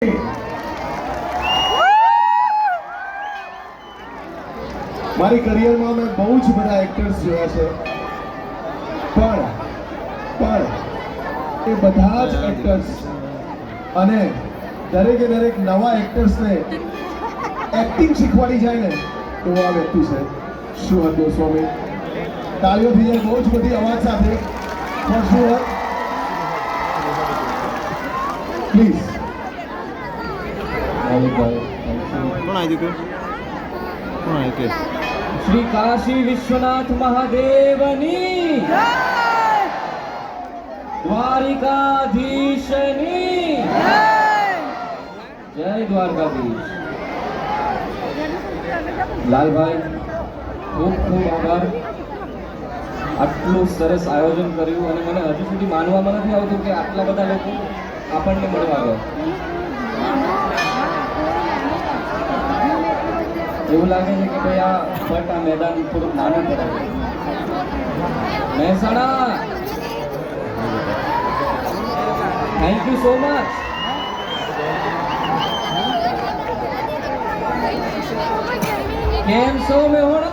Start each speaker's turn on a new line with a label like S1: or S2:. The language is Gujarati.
S1: મારી કરિયરમાં મેં બહુ જ બધા એક્ટર્સ જોયા છે, પણ એ બધા જ એક્ટર્સ અને દરેકે દરેક નવા એક્ટર્સને એક્ટિંગ શીખવાડી જાય ને તો આ વ્યક્તિ છે શુહદ ગોસ્વામી. તાળીઓ થઈ જાય બહુ જ બધી અવાજ સાથે ફોર શુહદ, પ્લીઝ.
S2: श्री काशी विश्वनाथ महादेवनी जय, द्वारिकाधीशनी जय, द्वारकाधीश. લાલભાઈ ખૂબ ખૂબ આભાર, આટલું સરસ આયોજન કર્યું અને મને હજુ સુધી માનવામાં નથી આવતું કે આટલા બધા લોકો આપણને મળવા ગયા. એવું લાગે છે કે ભાઈ આ બટ આ મેદાન થોડુંક નાનું પડે. Mehsana, thank you so much. કેમ છો મેહોણા?